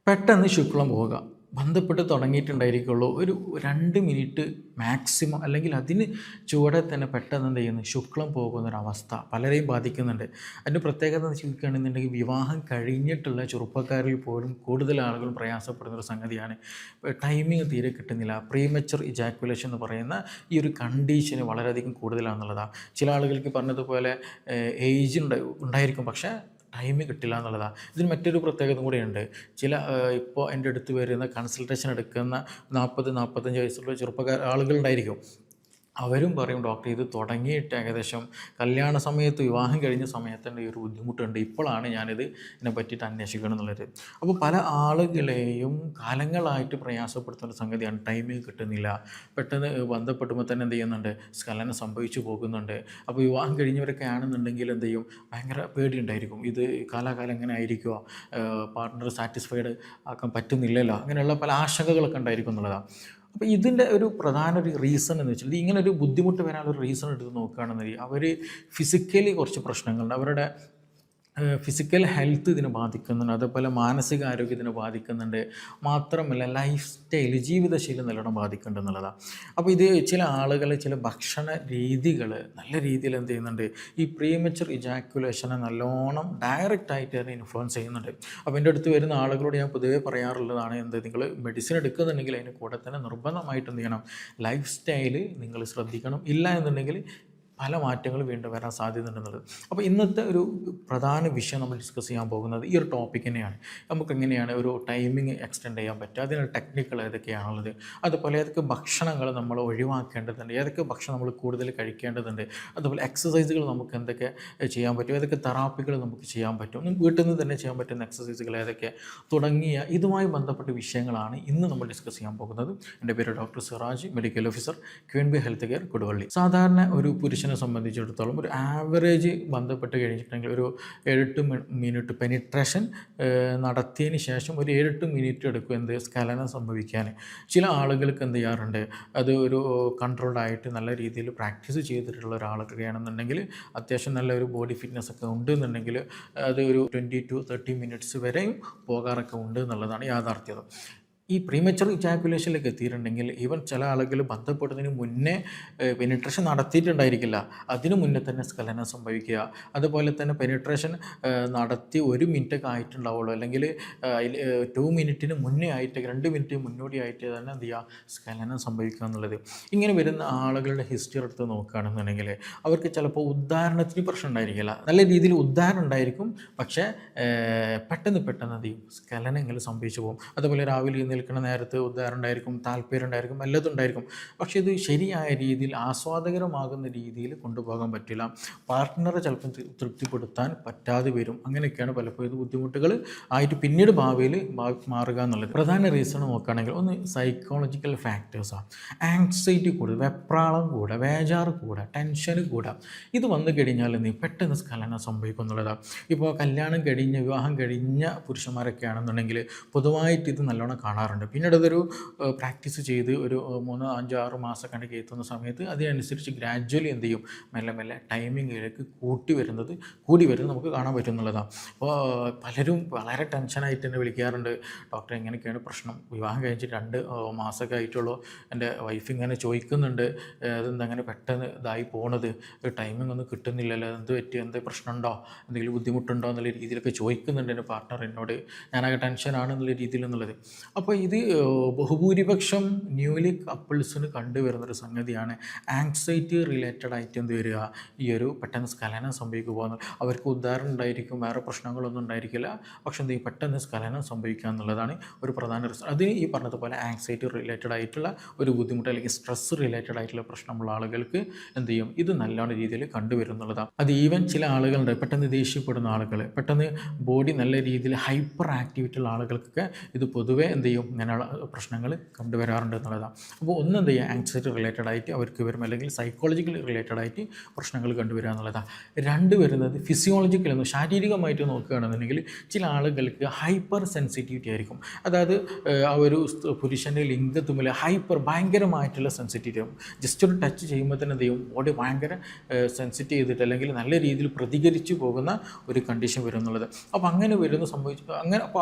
പെട്ടെന്ന് ശുക്ലം പോവുക. ബന്ധപ്പെട്ട് തുടങ്ങിയിട്ടുണ്ടായിരിക്കുള്ളൂ. ഒരു 2 മിനിറ്റ് മാക്സിമം, അല്ലെങ്കിൽ അതിന് ചുവടെ തന്നെ പെട്ടെന്ന് എന്ത് ചെയ്യുന്നു, ശുക്ലം പോകുന്നൊരവസ്ഥ പലരെയും ബാധിക്കുന്നുണ്ട്. അതിൻ്റെ പ്രത്യേകത എന്ന് ചോദിക്കുകയാണെന്നുണ്ടെങ്കിൽ വിവാഹം കഴിഞ്ഞിട്ടുള്ള ചെറുപ്പക്കാരിൽ പോലും കൂടുതൽ ആളുകളും പ്രയാസപ്പെടുന്നൊരു സംഗതിയാണ്. ടൈമിങ് തീരെ കിട്ടുന്നില്ല. പ്രീമച്വർ ഇജാക്കുലേഷൻ എന്ന് പറയുന്ന ഈ ഒരു കണ്ടീഷന് വളരെയധികം കൂടുതലാണെന്നുള്ളതാണ്. ചില ആളുകൾക്ക് പറഞ്ഞതുപോലെ ഏജ് ഉണ്ടായിരിക്കും, പക്ഷേ ടൈം കിട്ടില്ല എന്നുള്ളതാണ്. ഇതിന് മറ്റൊരു പ്രത്യേകത കൂടിയുണ്ട്. ഇപ്പോൾ എൻ്റെ അടുത്ത് വരുന്ന കൺസൾട്ടേഷൻ എടുക്കുന്ന 40-45 വയസ്സുള്ള ആളുകളുണ്ടായിരിക്കും. അവരും പറയും, ഡോക്ടർ ഇത് തുടങ്ങിയിട്ട് ഏകദേശം കല്യാണ സമയത്ത്, വിവാഹം കഴിഞ്ഞ സമയത്തിൻ്റെ ഈ ഒരു ബുദ്ധിമുട്ടുണ്ട്, ഇപ്പോഴാണ് ഇതിനെ പറ്റിയിട്ട് അന്വേഷിക്കണം എന്നുള്ളത്. അപ്പോൾ പല ആളുകളെയും കാലങ്ങളായിട്ട് പ്രയാസപ്പെടുത്തുന്ന ഒരു സംഗതിയാണ് ടൈമിങ് കിട്ടുന്നില്ല. പെട്ടെന്ന് ബന്ധപ്പെടുമ്പോൾ തന്നെ എന്ത് ചെയ്യുന്നുണ്ട്, സ്ഖലനം സംഭവിച്ചു പോകുന്നുണ്ട്. അപ്പോൾ വിവാഹം കഴിഞ്ഞവരൊക്കെ ആണെന്നുണ്ടെങ്കിൽ എന്ത് ചെയ്യും, ഭയങ്കര പേടിയുണ്ടായിരിക്കും. ഇത് കാലാകാലം എങ്ങനെ ആയിരിക്കുമോ, പാർട്ട്ണർ സാറ്റിസ്ഫൈഡ് ആക്കാൻ പറ്റുന്നില്ലല്ലോ, അങ്ങനെയുള്ള പല ആശങ്കകളൊക്കെ ഉണ്ടായിരിക്കും എന്നുള്ളതാണ്. അപ്പോൾ ഇതിൻ്റെ ഒരു പ്രധാന റീസൺ എന്ന് വെച്ചാൽ, ഇങ്ങനെ ഒരു ബുദ്ധിമുട്ട് വരാനൊരു റീസൺ എടുത്ത് നോക്കുകയാണെന്നുണ്ടെങ്കിൽ അവർ ഫിസിക്കലി കുറച്ച് പ്രശ്നങ്ങളുണ്ട്. അവരുടെ ഫിസിക്കൽ ഹെൽത്ത് ഇതിനെ ബാധിക്കുന്നുണ്ട്, അതുപോലെ മാനസികാരോഗ്യം ഇതിനെ ബാധിക്കുന്നുണ്ട്. മാത്രമല്ല ലൈഫ് സ്റ്റൈൽ, ജീവിതശൈലി നല്ലോണം ബാധിക്കുന്നുണ്ട് എന്നുള്ളതാണ്. അപ്പോൾ ഇത് ചില ആളുകൾ ചില ഭക്ഷണ രീതികൾ നല്ല രീതിയിൽ എന്ത് ചെയ്യുന്നുണ്ട്, ഈ പ്രീമച്വർ ഇജാക്കുലേഷനെ നല്ലോണം ഡയറക്റ്റായിട്ട് തന്നെ ഇൻഫ്ലുവൻസ് ചെയ്യുന്നുണ്ട്. അപ്പോൾ എൻ്റെ അടുത്ത് വരുന്ന ആളുകളോട് ഞാൻ പൊതുവേ പറയാറുള്ളതാണ്, നിങ്ങൾ മെഡിസിൻ എടുക്കുന്നുണ്ടെങ്കിൽ അതിന് കൂടെ തന്നെ നിർബന്ധമായിട്ട് എന്ത് ചെയ്യണം, ലൈഫ് സ്റ്റൈൽ നിങ്ങൾ ശ്രദ്ധിക്കണം. ഇല്ല എന്നുണ്ടെങ്കിൽ പല മാറ്റങ്ങളും വീണ്ടും വരാൻ സാധ്യതയുണ്ടെന്നുള്ളത്. അപ്പോൾ ഇന്നത്തെ ഒരു പ്രധാന വിഷയം നമ്മൾ ഡിസ്കസ് ചെയ്യാൻ പോകുന്നത് ഈ ഒരു ടോപ്പിക് തന്നെയാണ്. നമുക്ക് എങ്ങനെയാണ് ഒരു ടൈമിങ് എക്സ്റ്റെൻഡ് ചെയ്യാൻ പറ്റുക, അതിനുള്ള ടെക്നിക്കുകൾ ഏതൊക്കെയാണുള്ളത്, അതുപോലെ ഏതൊക്കെ ഭക്ഷണങ്ങൾ നമ്മൾ ഒഴിവാക്കേണ്ടതുണ്ട്, ഏതൊക്കെ ഭക്ഷണം നമ്മൾ കൂടുതൽ കഴിക്കേണ്ടതുണ്ട്, അതുപോലെ എക്സസൈസുകൾ നമുക്ക് എന്തൊക്കെ ചെയ്യാൻ പറ്റും, ഏതൊക്കെ തെറാപ്പികൾ നമുക്ക് ചെയ്യാൻ പറ്റും, വീട്ടിൽ നിന്ന് തന്നെ ചെയ്യാൻ പറ്റുന്ന എക്സസൈസുകൾ ഏതൊക്കെ, തുടങ്ങിയ ഇതുമായി ബന്ധപ്പെട്ട വിഷയങ്ങളാണ് ഇന്ന് നമ്മൾ ഡിസ്കസ് ചെയ്യാൻ പോകുന്നത്. എൻ്റെ പേര് doctor Siraj, medical officer, QNB health care, Koduvally. സാധാരണ ഒരു പുരുഷനെ സംബന്ധിച്ചിടത്തോളം ഒരു ആവറേജ് ബന്ധപ്പെട്ട് കഴിഞ്ഞിട്ടുണ്ടെങ്കിൽ ഒരു 7-8 മിനിറ്റ് പെനിട്രേഷൻ നടത്തിയതിന് ശേഷം ഒരു 7-8 മിനിറ്റ് എടുക്കും എന്ത്, സ്ഖലനം സംഭവിക്കാൻ. ചില ആളുകൾക്ക് എന്ത് ചെയ്യാറുണ്ട്, അത് ഒരു കൺട്രോൾഡായിട്ട് നല്ല രീതിയിൽ പ്രാക്ടീസ് ചെയ്തിട്ടുള്ള ഒരാളൊക്കെയാണെന്നുണ്ടെങ്കിൽ, അത്യാവശ്യം നല്ല ഒരു ബോഡി ഫിറ്റ്നസ് ഒക്കെ ഉണ്ട് എന്നുണ്ടെങ്കിൽ അത് ഒരു 20-30 മിനിറ്റ്സ് വരെയും പോകാറൊക്കെ ഉണ്ട് എന്നുള്ളതാണ് യാഥാർത്ഥ്യത. ഈ പ്രീമച്വർ ഇജാക്കുലേഷനിലേക്ക് എത്തിയിട്ടുണ്ടെങ്കിൽ ഈവൻ ചില ആളുകൾ ബന്ധപ്പെടുന്നതിന് മുന്നേ പെനിട്രേഷൻ നടത്തിയിട്ടുണ്ടായിരിക്കില്ല, അതിന് മുന്നേ തന്നെ സ്ഖലനം സംഭവിക്കുക. അതുപോലെ തന്നെ പെനിട്രേഷൻ നടത്തി 1 മിനിറ്റൊക്കെ ആയിട്ടുണ്ടാവുള്ളൂ, അല്ലെങ്കിൽ 2 മിനിറ്റിന് മുന്നേ ആയിട്ട് 2 മിനിറ്റ് മുന്നോടിയായിട്ട് തന്നെ എന്ത് ചെയ്യുക, സ്ഖലനം സംഭവിക്കുക എന്നുള്ളത്. ഇങ്ങനെ വരുന്ന ആളുകളുടെ ഹിസ്റ്ററി എടുത്ത് നോക്കുകയാണെന്നുണ്ടെങ്കിൽ അവർക്ക് ചിലപ്പോൾ ഉദ്ധാരണത്തിന് പ്രശ്നം ഉണ്ടായിരിക്കില്ല, നല്ല രീതിയിൽ ഉദ്ധാരണം ഉണ്ടായിരിക്കും, പക്ഷേ പെട്ടെന്ന് എന്ത് ചെയ്യും, സ്ഖലനങ്ങൾ സംഭവിച്ചു പോകും. അതുപോലെ രാവിലെ നിൽക്കുന്ന നേരത്ത് ഉദ്ധാരണം ഉണ്ടായിരിക്കും, താല്പര്യം ഉണ്ടായിരിക്കും, എല്ലതും ഉണ്ടായിരിക്കും, പക്ഷേ ഇത് ശരിയായ രീതിയിൽ ആസ്വാദകരമാകുന്ന രീതിയിൽ കൊണ്ടുപോകാൻ പറ്റില്ല. പാർട്ട്ണറെ ചിലപ്പം തൃപ്തിപ്പെടുത്താൻ പറ്റാതെ വരും. അങ്ങനെയൊക്കെയാണ് പലപ്പോഴും ഇത് ബുദ്ധിമുട്ടുകൾ ആയിട്ട് പിന്നീട് ഭാവിയിൽ മാറുക എന്നുള്ളത്. പ്രധാന റീസൺ നോക്കുകയാണെങ്കിൽ ഒന്ന് സൈക്കോളജിക്കൽ ഫാക്ടേഴ്സാണ്. ആങ്സൈറ്റി കൂടുക, വെപ്രാളം കൂടുക, വേജാറ് കൂടുക, ടെൻഷൻ കൂടുക. ഇത് വന്നു കഴിഞ്ഞാൽ പെട്ടെന്ന് സ്ഖലനം സംഭവിക്കും എന്നുള്ളതാണ്. ഇപ്പോൾ കല്യാണം കഴിഞ്ഞ, വിവാഹം കഴിഞ്ഞ പുരുഷന്മാരൊക്കെ ആണെന്നുണ്ടെങ്കിൽ പൊതുവായിട്ട് ഇത് നല്ലോണം കാണാറുണ്ട്. പിന്നീട് അതൊരു പ്രാക്ടീസ് ചെയ്ത് ഒരു 3-5-6 മാസം കണ്ടൊക്കെ എത്തുന്ന സമയത്ത് അതിനനുസരിച്ച് ഗ്രാജ്വലി എന്ത് ചെയ്യും, മെല്ലെ ടൈമിങ്ങിലേക്ക് കൂടി വരുന്നത് നമുക്ക് കാണാൻ പറ്റും എന്നുള്ളതാണ്. അപ്പോൾ പലരും വളരെ ടെൻഷനായിട്ട് തന്നെ വിളിക്കാറുണ്ട്, ഡോക്ടർ എങ്ങനെയൊക്കെയാണ് പ്രശ്നം, വിവാഹം കഴിഞ്ഞിട്ട് 2 മാസമൊക്കെ ആയിട്ടുള്ളൂ, എൻ്റെ വൈഫ് ഇങ്ങനെ ചോദിക്കുന്നുണ്ട്, അതെന്തങ്ങനെ പെട്ടെന്ന് ഇതായി പോണത്, ടൈമിംഗ് ഒന്നും കിട്ടുന്നില്ലല്ലോ, എന്ത് പറ്റി, എന്ത് പ്രശ്നമുണ്ടോ, എന്തെങ്കിലും ബുദ്ധിമുട്ടുണ്ടോ എന്നുള്ള രീതിയിലൊക്കെ ചോദിക്കുന്നുണ്ട് എൻ്റെ പാർട്ട്ണർ എന്നോട്, ഞാനാകെ ടെൻഷനാണ് എന്നുള്ള രീതിയിൽ എന്നുള്ളത്. അപ്പോൾ ഇത് ബഹുഭൂരിപക്ഷം ന്യൂലി കപ്പിൾസിന് കണ്ടുവരുന്നൊരു സംഗതിയാണ്. ആങ്സൈറ്റി റിലേറ്റഡ് ആയിട്ട് എന്ത് വരിക, ഈ ഒരു പെട്ടെന്ന് സ്ഖലനം സംഭവിക്കുക പോകുന്നത്. അവർക്ക് ഉദാഹരണം ഉണ്ടായിരിക്കും, വേറെ പ്രശ്നങ്ങളൊന്നും ഉണ്ടായിരിക്കില്ല, പക്ഷെ എന്ത് ചെയ്യും, പെട്ടെന്ന് സ്ഖലനം സംഭവിക്കുക എന്നുള്ളതാണ് ഒരു പ്രധാന റീസൺ. അതിന് ഈ പറഞ്ഞതുപോലെ ആങ്സൈറ്റി റിലേറ്റഡ് ആയിട്ടുള്ള ഒരു ബുദ്ധിമുട്ട്, അല്ലെങ്കിൽ സ്ട്രെസ് റിലേറ്റഡ് ആയിട്ടുള്ള പ്രശ്നമുള്ള ആളുകൾക്ക് എന്ത് ചെയ്യും, ഇത് നല്ലോണം രീതിയിൽ കണ്ടുവരുന്നുള്ളതാണ്. അത് ഈവൻ ചില ആളുകളുണ്ട്, പെട്ടെന്ന് ദേഷ്യപ്പെടുന്ന ആളുകൾ, പെട്ടെന്ന് ബോഡി നല്ല രീതിയിൽ ഹൈപ്പർ ആക്ടിവിറ്റി ഉള്ള ആളുകൾക്കൊക്കെ ഇത് പൊതുവേ എന്ത് ചെയ്യും, ഇങ്ങനെയുള്ള പ്രശ്നങ്ങൾ കണ്ടുവരാറുണ്ട് എന്നുള്ളതാണ്. അപ്പോൾ ഒന്ന് എന്ത് ചെയ്യുക, ആങ്സൈറ്റി റിലേറ്റഡ് ആയിട്ട് അവർക്ക് വരും, അല്ലെങ്കിൽ സൈക്കോളജിക്കൽ റിലേറ്റഡ് ആയിട്ട് പ്രശ്നങ്ങൾ കണ്ടുവരിക എന്നുള്ളതാണ്. രണ്ട് വരുന്നത് ഫിസിയോളജിക്കൽ എന്ന് ശാരീരികമായിട്ട് നോക്കുകയാണെന്നുണ്ടെങ്കിൽ ചില ആളുകൾക്ക് ഹൈപ്പർ സെൻസിറ്റിവിറ്റി ആയിരിക്കും. അതായത് ആ ഒരു പുരുഷൻ്റെ ലിംഗത്തുമ്മിൽ ഭയങ്കരമായിട്ടുള്ള സെൻസിറ്റിവിറ്റി ആകും. ജസ്റ്റ് ഒരു ടച്ച് ചെയ്യുമ്പോൾ തന്നെ എന്ത് ചെയ്യും, ബോഡി ഭയങ്കര സെൻസിറ്റീവ് ചെയ്തിട്ട് അല്ലെങ്കിൽ നല്ല രീതിയിൽ പ്രതികരിച്ചു പോകുന്ന ഒരു കണ്ടീഷൻ വരും എന്നുള്ളത്. അപ്പോൾ അങ്ങനെ വരുന്ന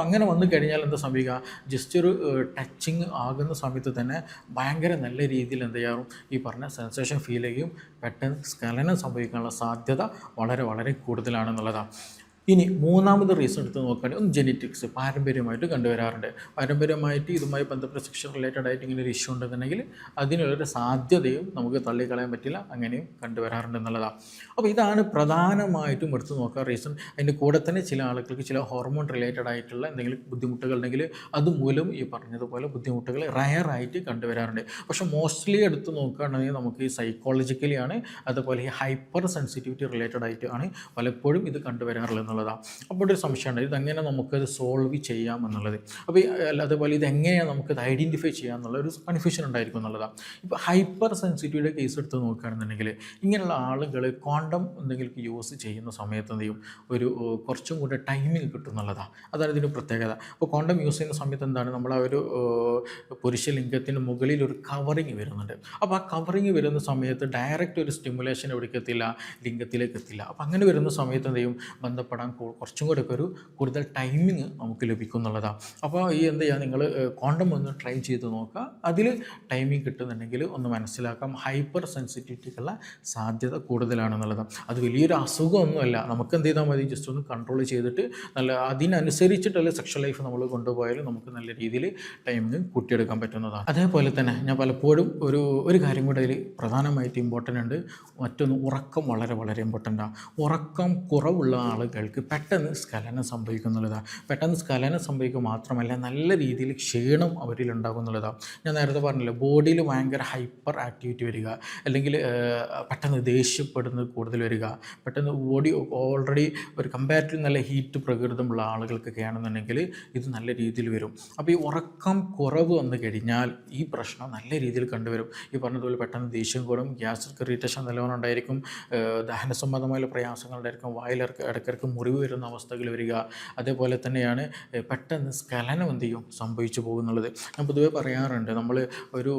അങ്ങനെ വന്നു കഴിഞ്ഞാൽ എന്താ സംഭവിക്കുക, ജസ്റ്റ് ഒരു ടച്ചിങ് ആകുന്ന സമയത്ത് തന്നെ ഭയങ്കര നല്ല രീതിയിൽ എന്ത് ചെയ്യാറും ഈ പറഞ്ഞ സെൻസേഷൻ ഫീൽ ചെയ്യും, പെട്ടെന്ന് സ്ഖലനം സംഭവിക്കാനുള്ള സാധ്യത വളരെ വളരെ കൂടുതലാണെന്നുള്ളതാണ്. ഇനി മൂന്നാമത് റീസൺ എടുത്ത് നോക്കുകയാണെങ്കിൽ ഒന്ന് ജെനറ്റിക്സ്, പാരമ്പര്യമായിട്ട് കണ്ടുവരാറുണ്ട്. പാരമ്പര്യമായിട്ട് ഇതുമായി ബന്ധപ്പെട്ട സെക്ഷൻ റിലേറ്റഡ് ആയിട്ട് ഇങ്ങനെ ഒരു ഇഷ്യൂ ഉണ്ടെന്നുണ്ടെങ്കിൽ അതിനുള്ളൊരു സാധ്യതയും നമുക്ക് തള്ളിക്കളയാൻ പറ്റില്ല, അങ്ങനെയും കണ്ടുവരാറുണ്ട് എന്നുള്ളതാണ്. അപ്പോൾ ഇതാണ് പ്രധാനമായിട്ടും എടുത്ത് നോക്കുക റീസൺ. അതിൻ്റെ കൂടെ തന്നെ ചില ആളുകൾക്ക് ചില ഹോർമോൺ റിലേറ്റഡ് ആയിട്ടുള്ള എന്തെങ്കിലും ബുദ്ധിമുട്ടുകൾ ഉണ്ടെങ്കിൽ അതുമൂലം ഈ പറഞ്ഞതുപോലെ ബുദ്ധിമുട്ടുകൾ റയറായിട്ട് കണ്ടുവരാറുണ്ട്. പക്ഷേ മോസ്റ്റ്ലി എടുത്ത് നോക്കുകയാണെങ്കിൽ നമുക്ക് ഈ സൈക്കോളജിക്കലി ആണ്, അതുപോലെ ഈ ഹൈപ്പർ സെൻസിറ്റിവിറ്റി റിലേറ്റഡ് ആയിട്ട് ആണ് പലപ്പോഴും ഇത് കണ്ടുവരാറുള്ളത്. അപ്പോൾ ഒരു സംശയമുണ്ട്, ഇതെങ്ങനെ നമുക്കത് സോൾവ് ചെയ്യാം എന്നുള്ളത്. അപ്പോൾ അതുപോലെ ഇതെങ്ങനെയാണ് നമുക്കത് ഐഡൻറ്റിഫൈ ചെയ്യാം എന്നുള്ള ഒരു കൺഫ്യൂഷൻ ഉണ്ടായിരിക്കും എന്നുള്ളതാണ്. ഇപ്പോൾ ഹൈപ്പർ സെൻസിറ്റിവിറ്റിയുടെ കേസ് എടുത്ത് നോക്കുകയാണെന്നുണ്ടെങ്കിൽ ഇങ്ങനെയുള്ള ആളുകൾ കോണ്ടം എന്തെങ്കിലും യൂസ് ചെയ്യുന്ന സമയത്ത് എന്ത് ചെയ്യും, ഒരു കുറച്ചും കൂടെ ടൈമിങ് കിട്ടും എന്നുള്ളതാണ്. അതാണ് ഇതിൻ്റെ പ്രത്യേകത. അപ്പോൾ കോണ്ടം യൂസ് ചെയ്യുന്ന സമയത്ത് എന്താണ്, നമ്മൾ ആ ഒരു പുരുഷ ലിംഗത്തിന് മുകളിൽ ഒരു കവറിങ് വരുന്നുണ്ട്. അപ്പോൾ ആ കവറിങ് വരുന്ന സമയത്ത് ഡയറക്റ്റ് ഒരു സ്റ്റിമുലേഷൻ എവിടേക്ക് എത്തില്ല, ലിംഗത്തിലേക്ക് എത്തില്ല. അപ്പോൾ അങ്ങനെ വരുന്ന സമയത്ത് എന്ത് ചെയ്യും, ബന്ധപ്പെടാൻ കുറച്ചും കൂടെ ഒരു കൂടുതൽ ടൈമിങ് നമുക്ക് ലഭിക്കും എന്നുള്ളതാണ്. അപ്പോൾ ഈ എന്ത് ചെയ്യുക, നിങ്ങൾ കോണ്ടം ഒന്ന് ട്രൈ ചെയ്ത് നോക്കുക. അതിൽ ടൈമിങ് കിട്ടുന്നുണ്ടെങ്കിൽ ഒന്ന് മനസ്സിലാക്കാം ഹൈപ്പർ സെൻസിറ്റിവിറ്റിക്കുള്ള സാധ്യത കൂടുതലാണെന്നുള്ളതാണ്. അത് വലിയൊരു അസുഖമൊന്നുമല്ല, നമുക്ക് എന്ത് ചെയ്താൽ മതി, ജസ്റ്റ് ഒന്ന് കൺട്രോൾ ചെയ്തിട്ട് നല്ല അതിനനുസരിച്ചിട്ടുള്ള സെക്ഷൽ ലൈഫ് നമ്മൾ കൊണ്ടുപോയാലും നമുക്ക് നല്ല രീതിയിൽ ടൈമിങ് കൂട്ടിയെടുക്കാൻ പറ്റുന്നതാണ്. അതേപോലെ തന്നെ ഞാൻ പലപ്പോഴും ഒരു കാര്യം കൂടെ അതിൽ പ്രധാനമായിട്ട് ഇമ്പോർട്ടൻ്റ് ഉണ്ട്. മറ്റൊന്ന് ഉറക്കം വളരെ വളരെ ഇമ്പോർട്ടൻ്റാണ്. ഉറക്കം കുറവുള്ള ആളുകൾക്ക് പെട്ടെന്ന് സ്ഖലനം സംഭവിക്കുന്നുള്ളതാണ്. പെട്ടെന്ന് സ്ഖലനം സംഭവിക്കുക മാത്രമല്ല നല്ല രീതിയിൽ ക്ഷീണം അവരിൽ ഉണ്ടാകുന്നുള്ളതാണ്. ഞാൻ നേരത്തെ പറഞ്ഞില്ലേ, ബോഡിയിൽ ഭയങ്കര ഹൈപ്പർ ആക്ടിവിറ്റി വരിക, അല്ലെങ്കിൽ പെട്ടെന്ന് ദേഷ്യപ്പെടുന്നത് കൂടുതൽ വരിക, പെട്ടെന്ന് ബോഡി ഓൾറെഡി ഒരു കമ്പാരിറ്റീവ് നല്ല ഹീറ്റ് പ്രകൃതമുള്ള ആളുകൾക്കൊക്കെ ആണെന്നുണ്ടെങ്കിൽ ഇത് നല്ല രീതിയിൽ വരും. അപ്പോൾ ഈ ഉറക്കം കുറവ് വന്നു കഴിഞ്ഞാൽ ഈ പ്രശ്നം നല്ല രീതിയിൽ കണ്ടുവരും. ഈ പറഞ്ഞതുപോലെ പെട്ടെന്ന് ദേഷ്യം കൂടും, ഗ്യാസ്ട്രിക് ഇറിറ്റേഷൻ നല്ലവണ്ണം ഉണ്ടായിരിക്കും, ദഹന സംബന്ധമായ പ്രയാസങ്ങളുണ്ടായിരിക്കും, ഇടയ്ക്കിടയ്ക്ക് മുറിവ് വരുന്ന അവസ്ഥകൾ വരിക. അതേപോലെ തന്നെയാണ് പെട്ടെന്ന് സ്ഖലനം എന്ത് ചെയ്യും സംഭവിച്ചു പോകുന്നുള്ളത്. ഞാൻ പൊതുവേ പറയാറുണ്ട്, നമ്മൾ ഒരു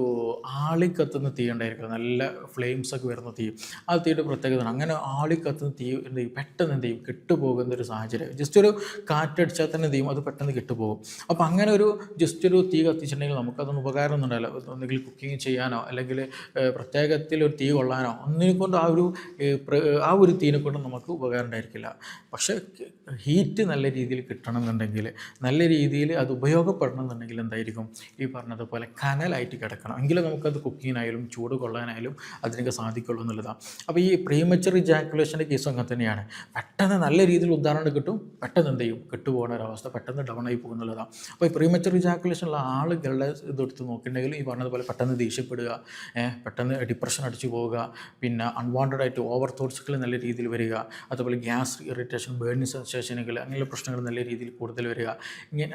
ആളിക്കത്തുന്ന തീ ഉണ്ടായിരിക്കും, നല്ല ഫ്ലെയിംസൊക്കെ വരുന്ന തീ, ആ തീയുടെ പ്രത്യേകത അങ്ങനെ ആളിക്കത്തുന്ന തീ എന്ത് ചെയ്യും, പെട്ടെന്ന് എന്ത് ചെയ്യും കെട്ടുപോകുന്ന ഒരു സാഹചര്യം. ജസ്റ്റ് ഒരു കാറ്റടിച്ചാൽ തന്നെ എന്ത് ചെയ്യും, അത് പെട്ടെന്ന് കെട്ടുപോകും. അപ്പോൾ അങ്ങനെ ഒരു ജസ്റ്റ് ഒരു തീ കത്തിച്ചിട്ടുണ്ടെങ്കിൽ നമുക്കതൊന്നും ഉപകാരം ഒന്നും ഉണ്ടാവില്ല. ഒന്നുകിൽ കുക്കിംഗ് ചെയ്യാനോ അല്ലെങ്കിൽ പ്രത്യേകത്തിൽ ഒരു തീ കൊള്ളാനോ ഒന്നിനെ കൊണ്ട് ആ ഒരു തീനെ കൊണ്ട് നമുക്ക് ഉപകാരം ഉണ്ടായിരിക്കില്ല. പക്ഷേ ഹീറ്റ് നല്ല രീതിയിൽ കിട്ടണമെന്നുണ്ടെങ്കിൽ, നല്ല രീതിയിൽ അത് ഉപയോഗപ്പെടണം എന്നുണ്ടെങ്കിൽ എന്തായിരിക്കും, ഈ പറഞ്ഞതുപോലെ കനലായിട്ട് കിടക്കണം, എങ്കിലും നമുക്കത് കുക്കിങ്ങിനായാലും ചൂട് കൊള്ളാനായാലും അതിനൊക്കെ സാധിക്കുള്ളൂ എന്നുള്ളതാണ്. അപ്പോൾ ഈ പ്രീമച്ചർ ഇജാക്കുലേഷൻ്റെ കേസും അങ്ങനെ തന്നെയാണ്. പെട്ടെന്ന് നല്ല രീതിയിൽ ഉദാഹരണം കിട്ടും, പെട്ടെന്ന് എന്ത് ചെയ്യും കെട്ടുപോകുന്ന ഒരവസ്ഥ, പെട്ടെന്ന് ഡൗൺ ആയി പോകുന്നുള്ളതാണ്. അപ്പോൾ ഈ പ്രീമച്ചർ ഇജാക്കുലേഷനുള്ള ആളുകളുടെ ഇതെടുത്ത് നോക്കിയിട്ടുണ്ടെങ്കിൽ ഈ പറഞ്ഞതുപോലെ പെട്ടെന്ന് ദേഷ്യപ്പെടുക, പെട്ടെന്ന് ഡിപ്രഷൻ അടിച്ചു പോവുക, പിന്നെ അൺവാണ്ടഡ് ആയിട്ട് ഓവർ തോട്ട്സുകൾ നല്ല രീതിയിൽ വരിക, അതുപോലെ ഗ്യാസ് ഇറിറ്റേഷൻ, ബേണിംഗ് സെൻസേഷനുകൾ, അങ്ങനെയുള്ള പ്രശ്നങ്ങൾ നല്ല രീതിയിൽ കൂടുതൽ വരിക.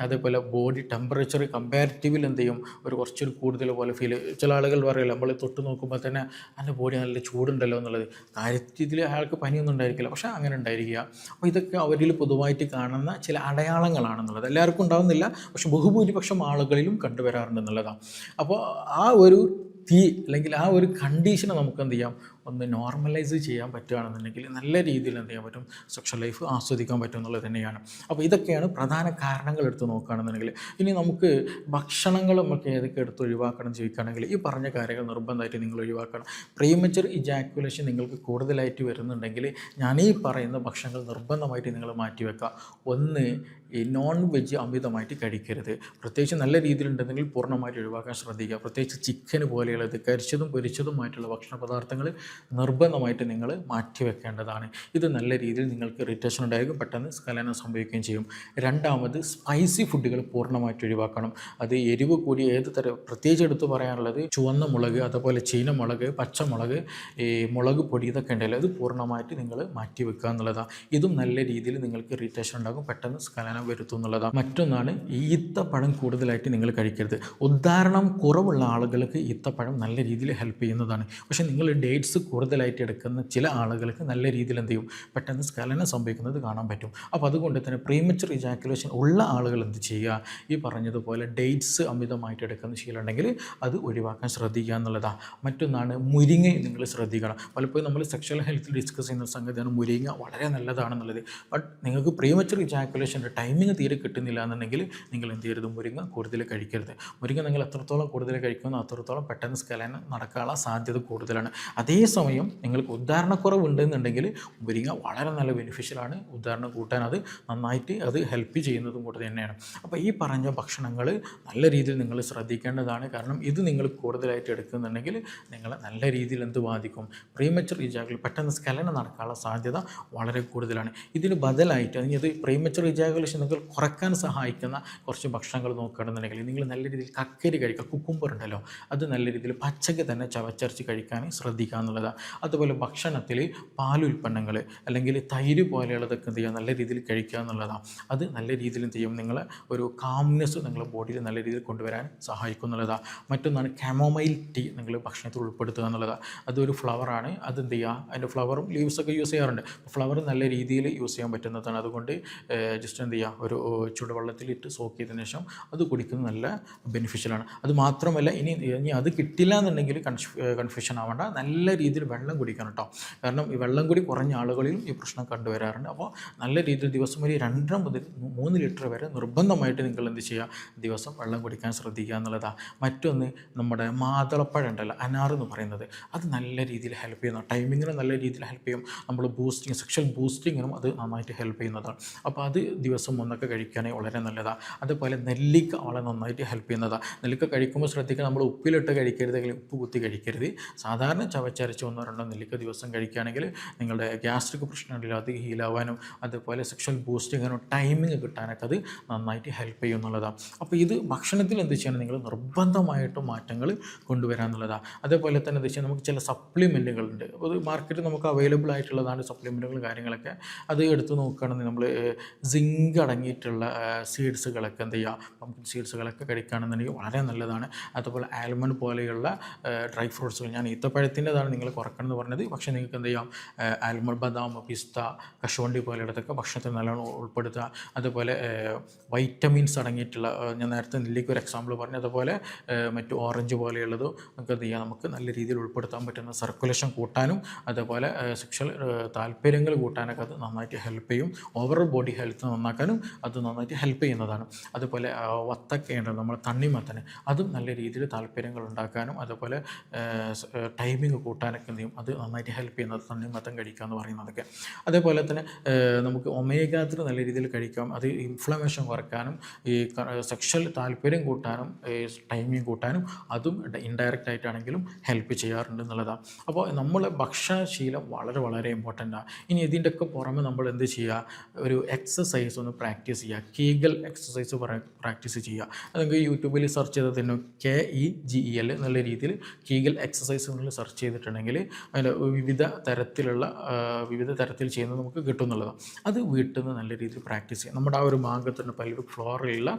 അതേപോലെ ബോഡി ടെമ്പറേച്ചർ കമ്പാരിറ്റീവിൽ എന്ത് ചെയ്യും, കുറച്ചൊരു കൂടുതൽ പോലെ ഫീൽ. ചില ആളുകൾ പറയില്ല, നമ്മൾ തൊട്ട് നോക്കുമ്പോൾ തന്നെ എൻ്റെ ബോഡി നല്ല ചൂടുണ്ടല്ലോ എന്നുള്ളത്. കാര്യത്തിൽ അയാൾക്ക് പനിയൊന്നും ഉണ്ടായിരിക്കില്ല, പക്ഷേ അങ്ങനെ ഉണ്ടായിരിക്കുക. അപ്പോൾ ഇതൊക്കെ അവരിൽ പൊതുവായിട്ട് കാണുന്ന ചില അടയാളങ്ങളാണെന്നുള്ളത്. എല്ലാവർക്കും ഉണ്ടാകുന്നില്ല, പക്ഷേ ബഹുഭൂരിപക്ഷം ആളുകളിലും കണ്ടുവരാറുണ്ടെന്നുള്ളതാണ്. അപ്പോൾ ആ ഒരു തീ അല്ലെങ്കിൽ ആ ഒരു കണ്ടീഷനെ നമുക്ക് എന്ത് ചെയ്യാം, ഒന്ന് നോർമലൈസ് ചെയ്യാൻ പറ്റുകയാണെന്നുണ്ടെങ്കിൽ നല്ല രീതിയിൽ എന്ത് ചെയ്യാൻ പറ്റും, സെക്ഷൽ ലൈഫ് ആസ്വദിക്കാൻ പറ്റും എന്നുള്ളത് തന്നെയാണ്. അപ്പോൾ ഇതൊക്കെയാണ് പ്രധാന കാരണങ്ങൾ എടുത്ത് നോക്കുകയാണെന്നുണ്ടെങ്കിൽ. ഇനി നമുക്ക് ഭക്ഷണങ്ങൾ നമുക്ക് ഏതൊക്കെ എടുത്ത് ഒഴിവാക്കണം ചോദിക്കുകയാണെങ്കിൽ ഈ പറഞ്ഞ കാര്യങ്ങൾ നിർബന്ധമായിട്ട് നിങ്ങൾ ഒഴിവാക്കണം. പ്രീമച്ചർ ഇജാക്കുലേഷൻ നിങ്ങൾക്ക് കൂടുതലായിട്ട് വരുന്നുണ്ടെങ്കിൽ ഞാൻ ഈ പറയുന്ന ഭക്ഷണങ്ങൾ നിർബന്ധമായിട്ട് നിങ്ങൾ മാറ്റിവെക്കുക. ഒന്ന്, ഈ നോൺ വെജ് അമിതമായിട്ട് കഴിക്കരുത്. പ്രത്യേകിച്ച് നല്ല രീതിയിലുണ്ടെങ്കിൽ പൂർണ്ണമായിട്ട് ഒഴിവാക്കാൻ ശ്രദ്ധിക്കുക. പ്രത്യേകിച്ച് ചിക്കൻ പോലെയുള്ളത് കരിച്ചതും പൊരിച്ചതുമായിട്ടുള്ള ഭക്ഷണ പദാർത്ഥങ്ങൾ നിർബന്ധമായിട്ട് നിങ്ങൾ മാറ്റി വെക്കേണ്ടതാണ്. ഇത് നല്ല രീതിയിൽ നിങ്ങൾക്ക് ഇറിറ്റേഷൻ ഉണ്ടായിരിക്കും, പെട്ടെന്ന് സ്ഖലനം സംഭവിക്കുകയും ചെയ്യും. രണ്ടാമത് സ്പൈസി ഫുഡുകൾ പൂർണ്ണമായിട്ട് ഒഴിവാക്കണം. അത് എരിവ് കൂടി ഏത് തരം, പ്രത്യേകിച്ച് എടുത്ത് പറയാനുള്ളത് ചുവന്ന മുളക്, അതുപോലെ ചീനമുളക്, പച്ചമുളക്, ഈ മുളക് പൊടി, ഇതൊക്കെ ഉണ്ടല്ലോ, അത് പൂർണ്ണമായിട്ട് നിങ്ങൾ മാറ്റി വെക്കുക എന്നുള്ളതാണ്. ഇതും നല്ല രീതിയിൽ നിങ്ങൾക്ക് ഇറിറ്റേഷൻ ഉണ്ടാകും, പെട്ടെന്ന് സ്ഖലനം വരുത്തും എന്നുള്ളതാണ്. മറ്റൊന്നാണ് ഈത്തപ്പഴം കൂടുതലായിട്ട് നിങ്ങൾ കഴിക്കരുത്. ഉദാഹരണം കുറവുള്ള ആളുകൾക്ക് ഈത്തപ്പഴം നല്ല രീതിയിൽ ഹെൽപ്പ് ചെയ്യുന്നതാണ്. പക്ഷേ നിങ്ങൾ ഡേറ്റ്സ് കൂടുതലായിട്ട് എടുക്കുന്ന ചില ആളുകൾക്ക് നല്ല രീതിയിൽ എന്ത് ചെയ്യും, പെട്ടെന്ന് സ്ഖലനം സംഭവിക്കുന്നത് കാണാൻ പറ്റും. അപ്പോൾ അതുകൊണ്ട് തന്നെ പ്രീമച്വർ ഇജാക്കുലേഷൻ ഉള്ള ആളുകൾ എന്ത് ചെയ്യുക, ഈ പറഞ്ഞതുപോലെ ഡേറ്റ്സ് അമിതമായിട്ട് എടുക്കുന്ന ശീലമുണ്ടെങ്കിൽ അത് ഒഴിവാക്കാൻ ശ്രദ്ധിക്കുക എന്നുള്ളതാണ്. മറ്റൊന്നാണ് മുരിങ്ങ നിങ്ങൾ ശ്രദ്ധിക്കണം. പലപ്പോഴും നമ്മൾ സെക്ഷൽ ഹെൽത്തിൽ ഡിസ്കസ് ചെയ്യുന്ന സംഗതിയാണ് മുരിങ്ങ വളരെ നല്ലതാണെന്നുള്ളത്. ബട്ട് നിങ്ങൾക്ക് പ്രീമച്വർ ഇജാക്കുലേഷൻ്റെ ടൈമിങ് തീരെ കിട്ടുന്നില്ല എന്നുണ്ടെങ്കിൽ നിങ്ങൾ എന്ത് ചെയ്യരുത്, മുരിങ്ങ കൂടുതൽ കഴിക്കരുത്. മുരിങ്ങ നിങ്ങൾ എത്രത്തോളം കൂടുതൽ കഴിക്കുന്നു അത്രത്തോളം പെട്ടെന്ന് സ്ഖലനം നടക്കാനുള്ള സാധ്യത കൂടുതലാണ്. അതേസമയം നിങ്ങൾക്ക് ഉദാഹരണക്കുറവുണ്ടെന്നുണ്ടെങ്കിൽ മുരിങ്ങ വളരെ നല്ല ബെനിഫിഷ്യലാണ്. ഉദാഹരണം കൂട്ടാൻ അത് നന്നായിട്ട് അത് ഹെൽപ്പ് ചെയ്യുന്നതും കൂടെ തന്നെയാണ്. അപ്പോൾ ഈ പറഞ്ഞ ഭക്ഷണങ്ങൾ നല്ല രീതിയിൽ നിങ്ങൾ ശ്രദ്ധിക്കേണ്ടതാണ്. കാരണം ഇത് നിങ്ങൾ കൂടുതലായിട്ട് എടുക്കുന്നുണ്ടെങ്കിൽ നിങ്ങളെ നല്ല രീതിയിൽ എന്ത് ബാധിക്കും, പ്രീമച്വർ ഇജാക്കുലേഷൻ, പെട്ടെന്ന് സ്ഖലനം നടക്കാനുള്ള സാധ്യത വളരെ കൂടുതലാണ്. ഇതിന് ബദലായിട്ട് അത് പ്രീമച്വർ ഇജാക്കുലേഷൻ നിങ്ങൾ കുറയ്ക്കാൻ സഹായിക്കുന്ന കുറച്ച് ഭക്ഷണങ്ങൾ നോക്കുകയാണെന്നുണ്ടെങ്കിൽ നിങ്ങൾ നല്ല രീതിയിൽ കക്കരി കഴിക്കുക. കുക്കുംബർ ഉണ്ടല്ലോ, അത് നല്ല രീതിയിൽ പച്ചക്ക് തന്നെ ചവച്ചരച്ച് കഴിക്കാൻ ശ്രദ്ധിക്കുക എന്നുള്ളതാണ്. അതുപോലെ ഭക്ഷണത്തിൽ പാലുൽപ്പന്നങ്ങൾ അല്ലെങ്കിൽ തൈര് പോലെയുള്ളതൊക്കെ എന്ത് ചെയ്യുക, നല്ല രീതിയിൽ കഴിക്കുക എന്നുള്ളതാണ്. അത് നല്ല രീതിയിൽ എന്ത് ചെയ്യും, നിങ്ങളെ ഒരു കാംനെസ് നിങ്ങളുടെ ബോഡിയിൽ നല്ല രീതിയിൽ കൊണ്ടുവരാൻ സഹായിക്കുന്നുള്ളതാണ്. മറ്റൊന്നാണ് കമോമൈൽ ടീ നിങ്ങൾ ഭക്ഷണത്തിൽ ഉൾപ്പെടുത്തുക എന്നുള്ളതാണ്. അതൊരു ഫ്ലവറാണ്. അതെന്ത് ചെയ്യുക, അതിൻ്റെ ഫ്ലവറും ലീവ്സൊക്കെ യൂസ് ചെയ്യാറുണ്ട്. ഫ്ലവർ നല്ല രീതിയിൽ യൂസ് ചെയ്യാൻ പറ്റുന്നതാണ്. അതുകൊണ്ട് ജസ്റ്റ് എന്ത് ചെയ്യുക, ഒരു ചൂടുവെള്ളത്തിലിട്ട് സോക്ക് ചെയ്തതിന് ശേഷം അത് കുടിക്കുന്നത് നല്ല ബെനിഫിഷ്യലാണ്. അത് മാത്രമല്ല, ഇനി അത് കിട്ടില്ല എന്നുണ്ടെങ്കിൽ കൺഫ്യൂഷൻ ആവേണ്ട, നല്ല രീതിയിൽ വെള്ളം കുടിക്കണം കേട്ടോ. കാരണം ഈ വെള്ളം കൂടി കുറഞ്ഞ ആളുകളിലും ഈ പ്രശ്നം കണ്ടുവരാറുണ്ട്. അപ്പോൾ നല്ല രീതിയിൽ ദിവസം ഒരു 2 മുതൽ 3 ലിറ്റർ വരെ നിർബന്ധമായിട്ട് നിങ്ങൾ എന്ത് ചെയ്യുക, ദിവസം വെള്ളം കുടിക്കാൻ ശ്രദ്ധിക്കുക എന്നുള്ളതാണ്. മറ്റൊന്ന് നമ്മുടെ മാതളപ്പഴം ഉണ്ടല്ലോ, അനാർ എന്ന് പറയുന്നത്, അത് നല്ല രീതിയിൽ ഹെൽപ്പ് ചെയ്യുന്നു. ടൈമിങ്ങിന് നല്ല രീതിയിൽ ഹെൽപ്പ് ചെയ്യും. നമ്മൾ സെക്ഷൽ ബൂസ്റ്റിങ്ങിനും അത് നന്നായിട്ട് ഹെൽപ്പ് ചെയ്യുന്നതാണ്. അപ്പോൾ അത് ദിവസം ഒന്നൊക്കെ കഴിക്കുകയാണെങ്കിൽ വളരെ നല്ലതാണ്. അതുപോലെ നെല്ലിക്ക വളരെ നന്നായിട്ട് ഹെൽപ്പ് ചെയ്യുന്നതാണ്. നെല്ലിക്ക കഴിക്കുമ്പോൾ ശ്രദ്ധിക്കുക, നമ്മൾ ഉപ്പിലിട്ട് കഴിക്കരുത്, അല്ലെങ്കിൽ ഉപ്പ് കുത്തി കഴിക്കരുത്. സാധാരണ ചവച്ചരച്ച് 1-2 നെല്ലിക്ക ദിവസം കഴിക്കുകയാണെങ്കിൽ നിങ്ങളുടെ ഗ്യാസ്ട്രിക് പ്രശ്നമില്ല, അത് ഹീലാവാനും അതുപോലെ സെക്ഷൽ ബൂസ്റ്റിങ്ങിനും ടൈമിങ് കിട്ടാനൊക്കെ അത് നന്നായിട്ട് ഹെൽപ്പ് ചെയ്യും എന്നുള്ളതാണ്. അപ്പോൾ ഇത് ഭക്ഷണത്തിൽ എന്ത് ചെയ്യണം, നിങ്ങൾ നിർബന്ധമായിട്ടും മാറ്റങ്ങൾ കൊണ്ടുവരാമെന്നുള്ളതാണ്. അതേപോലെ തന്നെ എന്താ വെച്ചാൽ നമുക്ക് ചില സപ്ലിമെൻറ്റുകളുണ്ട്, അത് മാർക്കറ്റിൽ നമുക്ക് അവൈലബിൾ ആയിട്ടുള്ളതാണ് സപ്ലിമെൻറ്റുകളും കാര്യങ്ങളൊക്കെ. അത് എടുത്ത് നോക്കുകയാണെങ്കിൽ നമ്മൾ സിങ്ക് അടങ്ങിയിട്ടുള്ള സീഡ്സുകളൊക്കെ എന്ത് ചെയ്യുക, പംകിൻ സീഡ്സുകളൊക്കെ കഴിക്കുകയാണെന്നുണ്ടെങ്കിൽ വളരെ നല്ലതാണ്. അതുപോലെ ആൽമണ്ട് പോലെയുള്ള ഡ്രൈ ഫ്രൂട്ട്സുകൾ, ഞാൻ ഈത്തപ്പഴത്തിൻ്റെതാണ് നിങ്ങൾ കുറക്കണം എന്ന് പറഞ്ഞത്, പക്ഷേ നിങ്ങൾക്ക് എന്ത് ചെയ്യാം, ആൽമണ്ട്, ബദാം, പിസ്ത, കശുവണ്ടി പോലെയുള്ളതൊക്കെ ഭക്ഷണത്തിൽ നല്ലോണം ഉൾപ്പെടുത്തുക. അതുപോലെ വൈറ്റമിൻസ് അടങ്ങിയിട്ടുള്ള, ഞാൻ നേരത്തെ നെല്ലിക്ക് ഒരു എക്സാമ്പിൾ പറഞ്ഞു, അതുപോലെ മറ്റു ഓറഞ്ച് പോലെയുള്ളതും നമുക്ക് എന്ത് ചെയ്യാം, നമുക്ക് നല്ല രീതിയിൽ ഉൾപ്പെടുത്താൻ പറ്റുന്ന സർക്കുലേഷൻ കൂട്ടാനും അതുപോലെ സെക്ഷൽ താല്പര്യങ്ങൾ കൂട്ടാനൊക്കെ അത് നന്നായിട്ട് ഹെൽപ്പ് ചെയ്യും. ഓവറോൾ ബോഡി ഹെൽത്ത് നന്നാക്കാനും അത് നന്നായിട്ട് ഹെൽപ്പ് ചെയ്യുന്നതാണ്. അതുപോലെ വത്തക്കയുണ്ട്, നമ്മൾ തണ്ണിമത്തന്, അതും നല്ല രീതിയിൽ താല്പര്യങ്ങൾ ഉണ്ടാക്കാനും അതുപോലെ ടൈമിങ് കൂട്ടാനൊക്കെ എന്ത് ചെയ്യും, അത് നന്നായിട്ട് ഹെൽപ്പ് ചെയ്യുന്നത് തണ്ണിമത്തൻ കഴിക്കുക എന്ന് പറയുന്നതൊക്കെ. അതേപോലെ തന്നെ നമുക്ക് ഒമേഗ 3 നല്ല രീതിയിൽ കഴിക്കാം. അത് ഇൻഫ്ലമേഷൻ കുറയ്ക്കാനും ഈ സെക്ഷൽ താല്പര്യം കൂട്ടാനും ടൈമിങ് കൂട്ടാനും അതും ഇൻഡയറക്റ്റ് ആയിട്ടാണെങ്കിലും ഹെൽപ്പ് ചെയ്യാറുണ്ട് എന്നുള്ളതാണ്. അപ്പോൾ നമ്മളെ ഭക്ഷണശീലം വളരെ വളരെ ഇമ്പോർട്ടൻ്റാണ്. ഇനി ഇതിൻ്റെയൊക്കെ പുറമെ നമ്മൾ എന്ത് ചെയ്യുക, ഒരു എക്സസൈസ് ഒന്ന് പ്രാക്ടീസ് ചെയ്യുക. കീഗൽ എക്സസൈസ് പ്രാക്ടീസ് ചെയ്യുക. അത് യൂട്യൂബിൽ സെർച്ച് ചെയ്താൽ തന്നെ KEGEL എന്നുള്ള രീതിയിൽ കീഗൽ എക്സസൈസ് നിങ്ങൾ സെർച്ച് ചെയ്തിട്ടുണ്ടെങ്കിൽ അതിൻ്റെ വിവിധ തരത്തിൽ ചെയ്യുന്നത് നമുക്ക് കിട്ടുന്നുള്ളതാണ്. അത് വീട്ടിൽ നിന്ന് നല്ല രീതിയിൽ പ്രാക്ടീസ് ചെയ്യുക. നമ്മുടെ ആ ഒരു ഭാഗത്തിൻ്റെ പെൽവിക് ഫ്ലോറിലുള്ള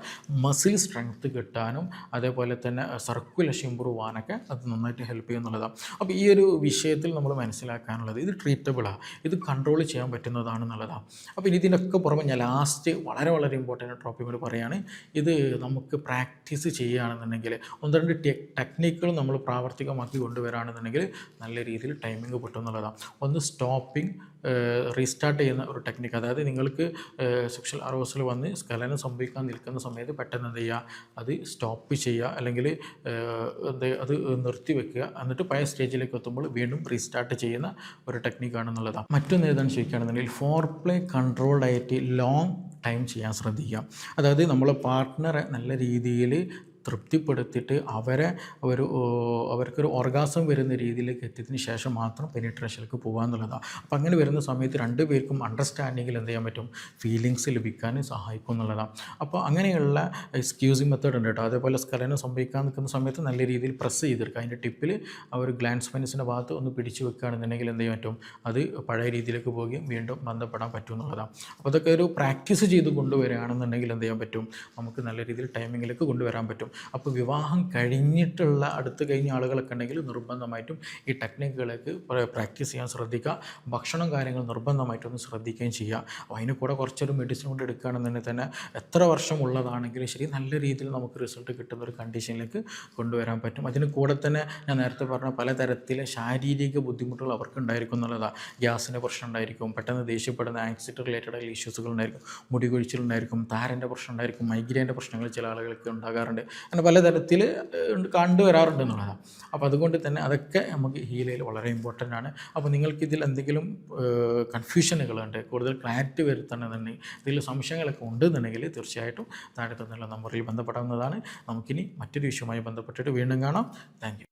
മസിൽ സ്ട്രെങ്ത്ത് കിട്ടാനും അതേപോലെ തന്നെ സർക്കുലേഷൻ ഇമ്പ്രൂവ് ആകാനൊക്കെ അത് നന്നായിട്ട് ഹെൽപ്പ് ചെയ്യുന്നുള്ളതാണ്. അപ്പോൾ ഈ ഒരു വിഷയത്തിൽ നമ്മൾ മനസ്സിലാക്കാനുള്ളത്, ഇത് ട്രീറ്റബിളാണ്, ഇത് കൺട്രോൾ ചെയ്യാൻ പറ്റുന്നതാണെന്നുള്ളതാണ്. അപ്പോൾ ഇതിനൊക്കെ പുറമെ ഞാൻ ലാസ്റ്റ് വളരെ വളരെ ഇമ്പോർട്ടൻ്റ് ടോപ്പിക് കൂടി പറയുകയാണ്. ഇത് നമുക്ക് പ്രാക്ടീസ് ചെയ്യുകയാണെന്നുണ്ടെങ്കിൽ 1-2 ടെക്നിക്കുകൾ നമ്മൾ പ്രാവർത്തികമാക്കി കൊണ്ടുവരികയാണെന്നുണ്ടെങ്കിൽ നല്ല രീതിയിൽ ടൈമിങ് കിട്ടുമെന്നുള്ളതാണ്. ഒന്ന് സ്റ്റോപ്പിംഗ്, റീസ്റ്റാർട്ട് ചെയ്യുന്ന ഒരു ടെക്നിക്ക്. അതായത് നിങ്ങൾക്ക് സെക്ഷൽ അറോസൽ വന്ന് സ്ഖലനം സംഭവിക്കാൻ നിൽക്കുന്ന സമയത്ത് പെട്ടെന്ന് എന്ത് ചെയ്യുക, അത് സ്റ്റോപ്പ് ചെയ്യുക, അല്ലെങ്കിൽ അത് നിർത്തി വെക്കുക, എന്നിട്ട് പഴയ സ്റ്റേജിലേക്ക് എത്തുമ്പോൾ വീണ്ടും റീസ്റ്റാർട്ട് ചെയ്യുന്ന ഒരു ടെക്നിക്കാണെന്നുള്ളതാണ്. മറ്റൊന്ന് ഏതാണ് ചോദിക്കുകയാണെന്നുണ്ടെങ്കിൽ ഫോർ പ്ലേ കൺട്രോൾഡ് ആയിട്ട് ലോങ് ടൈം ചെയ്യാൻ ശ്രദ്ധിക്കുക. അതായത് നമ്മളെ പാർട്ട്ണറെ നല്ല രീതിയിൽ തൃപ്തിപ്പെടുത്തിയിട്ട് അവർക്കൊരു ഓർഗാസം വരുന്ന രീതിയിലേക്ക് എത്തിയതിന് ശേഷം മാത്രം പെനിട്രേഷനിലേക്ക് പോകുക എന്നുള്ളതാണ്. അപ്പോൾ അങ്ങനെ വരുന്ന സമയത്ത് രണ്ട് പേർക്കും അണ്ടർസ്റ്റാൻഡിങ്ങിൽ എന്ത് ചെയ്യാൻ പറ്റും, ഫീലിങ്സ് ലഭിക്കാൻ സഹായിക്കും എന്നുള്ളതാണ്. അപ്പോൾ അങ്ങനെയുള്ള എക്സ്ക്യൂസിങ് മെത്തേഡ് ഉണ്ട് കേട്ടോ. അതേപോലെ സ്ഖലനം സംഭവിക്കാൻ നിൽക്കുന്ന സമയത്ത് നല്ല രീതിയിൽ പ്രസ് ചെയ്തെടുക്കുക. അതിൻ്റെ ടിപ്പിൽ ആ ഒരു ഗ്ലാൻഡ് പെനിസിൻ്റെ ഭാഗത്ത് ഒന്ന് പിടിച്ചു വെക്കുകയാണെന്നുണ്ടെങ്കിൽ എന്ത് ചെയ്യാൻ പറ്റും, അത് പഴയ രീതിയിലേക്ക് പോവുകയും വീണ്ടും ബന്ധപ്പെടാൻ പറ്റും എന്നുള്ളതാണ്. അപ്പോൾ അതൊക്കെ ഒരു പ്രാക്ടീസ് ചെയ്ത് കൊണ്ടുവരികയാണെന്നുണ്ടെങ്കിൽ എന്ത് ചെയ്യാൻ പറ്റും, നമുക്ക് നല്ല രീതിയിൽ ടൈമിങ്ങിലേക്ക് കൊണ്ടുവരാൻ പറ്റും. അപ്പോൾ വിവാഹം കഴിഞ്ഞിട്ടുള്ള അടുത്ത് കഴിഞ്ഞ ആളുകളൊക്കെ ഉണ്ടെങ്കിൽ നിർബന്ധമായിട്ടും ഈ ടെക്നിക്കുകളൊക്കെ പ്രാക്ടീസ് ചെയ്യാൻ ശ്രദ്ധിക്കുക. ഭക്ഷണം കാര്യങ്ങൾ നിർബന്ധമായിട്ടൊന്ന് ശ്രദ്ധിക്കുകയും ചെയ്യുക. അപ്പോൾ അതിന് കൂടെ കുറച്ചൊരു മെഡിസിൻ കൊണ്ട് എടുക്കുകയാണെന്നുണ്ടെങ്കിൽ തന്നെ എത്ര വർഷം ഉള്ളതാണെങ്കിലും ശരി നല്ല രീതിയിൽ നമുക്ക് റിസൾട്ട് കിട്ടുന്ന ഒരു കണ്ടീഷനിലേക്ക് കൊണ്ടുവരാൻ പറ്റും. അതിന് കൂടെ തന്നെ ഞാൻ നേരത്തെ പറഞ്ഞ പലതരത്തിലെ ശാരീരിക ബുദ്ധിമുട്ടുകൾ അവർക്ക് ഉണ്ടായിരിക്കും എന്നുള്ളതാണ്. ഗ്യാസിൻ്റെ പ്രശ്നം ഉണ്ടായിരിക്കും, പെട്ടെന്ന് ദേഷ്യപ്പെടുന്ന ആൻക്സൈറ്റി റിലേറ്റഡ് ആയ ഇഷ്യൂസുകൾ ഉണ്ടായിരിക്കും, മുടി കൊഴിച്ചിലുണ്ടായിരിക്കും, താരൻ്റെ പ്രശ്നം ഉണ്ടായിരിക്കും, മൈഗ്രെയിൻ്റെ പ്രശ്നങ്ങൾ ചില ആളുകൾക്ക് ഉണ്ടാകാറുണ്ട്. അങ്ങനെ പലതരത്തിൽ കണ്ടുവരാറുണ്ട് എന്നുള്ളതാണ്. അപ്പോൾ അതുകൊണ്ട് തന്നെ അതൊക്കെ നമുക്ക് ഹീലയിൽ വളരെ ഇമ്പോർട്ടൻ്റ് ആണ്. അപ്പോൾ നിങ്ങൾക്കിതിൽ എന്തെങ്കിലും കൺഫ്യൂഷനുകളുണ്ട്, കൂടുതൽ ക്ലാരിറ്റി വരുത്തണമെന്നുണ്ടെങ്കിൽ, ഇതിൽ സംശയങ്ങളൊക്കെ ഉണ്ടെന്നുണ്ടെങ്കിൽ തീർച്ചയായിട്ടും താഴെ തന്നുള്ള നമ്പറിൽ ബന്ധപ്പെടാവുന്നതാണ്. നമുക്കിനി മറ്റൊരു വിഷയവുമായി ബന്ധപ്പെട്ടിട്ട് വീണ്ടും കാണാം. Thank you.